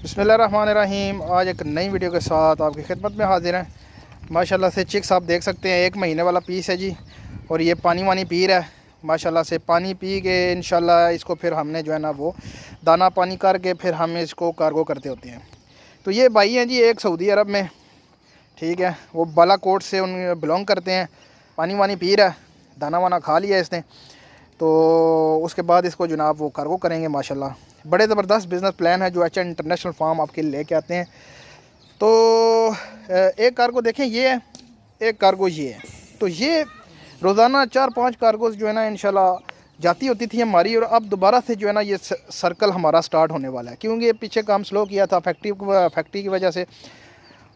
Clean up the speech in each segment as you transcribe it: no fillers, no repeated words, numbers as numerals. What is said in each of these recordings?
बिस्मिल्लाहिर्रहमानिर्रहीम। आज एक नई वीडियो के साथ आपकी खिदमत में हाजिर हैं। माशाल्लाह से चिक्स आप देख सकते हैं, 1 महीने वाला पीस है जी। और ये पानी वानी पी रहा है माशाल्लाह से। पानी पी के इंशाल्लाह इसको फिर हमने जो है ना वो दाना पानी करके फिर हम इसको कार्गो करते होते हैं। तो ये भाई हैं जी एक सऊदी अरब में, ठीक है, वो बालाकोट से उन बिलोंग करते हैं। पानी वानी पी रहा है, दाना वाना खा लिया इसने, तो उसके बाद इसको जनाब वो कार्गो करेंगे। माशाल्लाह बड़े ज़बरदस्त बिज़नेस प्लान है जो एच इंटरनेशनल फार्म आपके लिए लेके आते हैं। तो एक कार्गो देखें ये है, एक कार्गो ये है। तो ये रोज़ाना 4-5 कार्गोज जो है ना इंशाल्लाह जाती होती थी हमारी, और अब दोबारा से जो है ना ये सर्कल हमारा स्टार्ट होने वाला है। क्योंकि पीछे काम स्लो किया था फैक्ट्री की वजह से,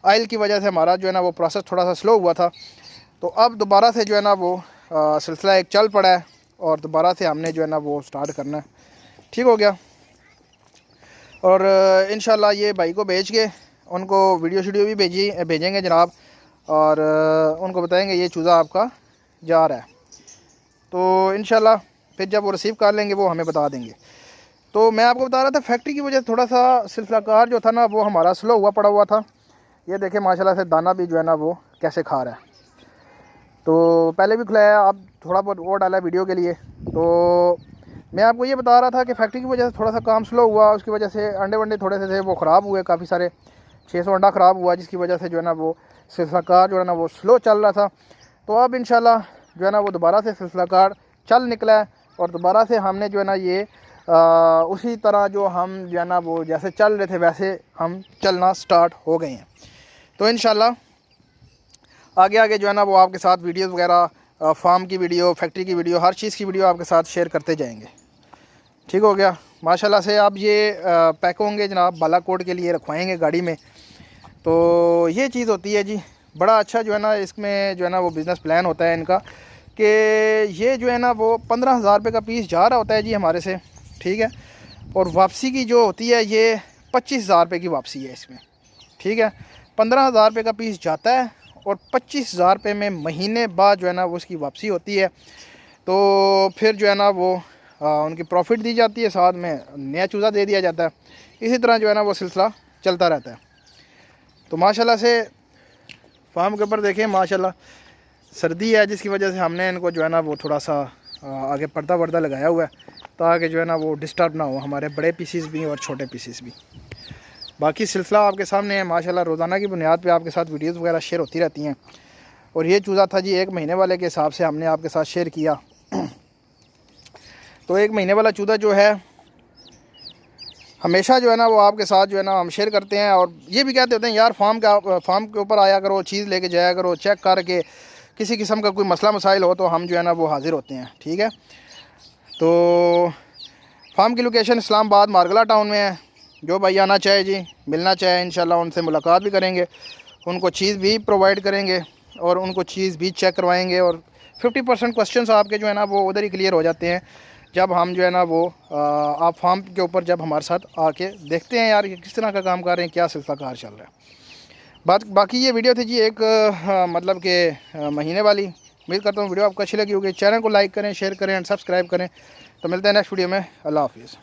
ऑयल की वजह से हमारा जो है ना वो प्रोसेस थोड़ा सा स्लो हुआ था। तो अब दोबारा से जो है ना वो सिलसिला एक चल पड़ा है और दोबारा से हमने जो है ना वो स्टार्ट करना है। ठीक हो गया। और इंशाल्लाह ये भाई को भेज के उनको वीडियो भी भेजेंगे जनाब, और उनको बताएंगे ये चूज़ा आपका जा रहा है। तो इंशाल्लाह फिर जब वो रिसीव कर लेंगे वो हमें बता देंगे। तो मैं आपको बता रहा था फैक्ट्री की वजह से थोड़ा सा सिलसिला कार जो था ना वो हमारा स्लो हुआ पड़ा हुआ था। ये देखें माशाल्लाह से दाना भी जो है ना वो कैसे खा रहा है। तो पहले भी खिलाया, अब थोड़ा बहुत और डाला वीडियो के लिए। तो मैं आपको ये बता रहा था कि फैक्ट्री की वजह से थोड़ा सा काम स्लो हुआ, उसकी वजह से अंडे वंडे थोड़े से थे वो ख़राब हुए, काफ़ी सारे 600 अंडा ख़राब हुआ, जिसकी वजह से जो है ना वो सिलसिलाकार जो है ना वो स्लो चल रहा था। तो अब इंशाल्लाह जो है ना वो दोबारा से सिलसिलाकार चल निकला है, और दोबारा से हमने जो है ना ये उसी तरह जो हम जो है ना वो जैसे चल रहे थे वैसे हम चलना स्टार्ट हो गए हैं। तो इंशाल्लाह आगे आगे जो है ना वो आपके साथ वीडियोज़ वगैरह, फार्म की वीडियो, फैक्ट्री की वीडियो, हर चीज़ की वीडियो आपके साथ शेयर करते जाएंगे। ठीक हो गया। माशाल्लाह से अब ये पैक होंगे जनाब, बालाकोट के लिए रखवाएंगे गाड़ी में। तो ये चीज़ होती है जी, बड़ा अच्छा जो है ना इसमें जो है ना वो बिज़नेस प्लान होता है इनका, कि ये जो है ना वो 15,000 रुपये का पीस जा रहा होता है जी हमारे से, ठीक है। और वापसी की जो होती है ये 25,000 रुपये की वापसी है इसमें, ठीक है। 15,000 रुपये का पीस जाता है और 25,000 रुपये में महीने बाद जो है ना वो उसकी वापसी होती है। तो फिर जो है ना वो उनकी प्रॉफिट दी जाती है, साथ में नया चूज़ा दे दिया जाता है। इसी तरह जो है ना वो सिलसिला चलता रहता है। तो माशाल्लाह से फार्म के ऊपर देखें माशाल्लाह सर्दी है, जिसकी वजह से हमने इनको जो है ना वो थोड़ा सा आगे पर्दा वर्दा लगाया हुआ है, ताकि जो है ना वो डिस्टर्ब ना हो हमारे बड़े पीसीस भी और छोटे पीसीस भी। बाकी सिलसिला आपके सामने है माशाल्लाह, रोज़ाना की बुनियाद पे आपके साथ वीडियोस वगैरह शेयर होती रहती हैं। और ये चूज़ा था जी 1 महीने वाले के हिसाब से हमने आपके साथ शेयर किया। तो 1 महीने वाला चूज़ा जो है हमेशा जो है ना वो आपके साथ जो है ना हम शेयर करते हैं, और ये भी कहते होते हैं यार फार्म के ऊपर आया करो, चीज़ लेके जाया करो, चेक करके किसी किस्म का कोई मसला मसाइल हो तो हम जो है ना वो हाज़िर होते हैं, ठीक है। तो फार्म की लोकेशन इस्लामाबाद मारगला टाउन में है। जो भाई आना चाहे जी, मिलना चाहे, इंशाल्लाह उनसे मुलाकात भी करेंगे, उनको चीज़ भी प्रोवाइड करेंगे और उनको चीज़ भी चेक करवाएंगे। और 50% क्वेश्चंस आपके जो है ना वो उधर ही क्लियर हो जाते हैं जब हम जो है ना वो आप फार्म के ऊपर जब हमारे साथ आके देखते हैं यार किस तरह का काम कर रहे हैं, क्या सिलसिला कार चल रहा है। बाकी ये वीडियो थी जी एक मतलब के महीने वाली। उम्मीद करता हूँ वीडियो आपको अच्छी लगी होगी। चैनल को लाइक करें, शेयर करें एंड सब्सक्राइब करें। तो मिलते हैं नेक्स्ट वीडियो में। अल्लाह हाफिज़।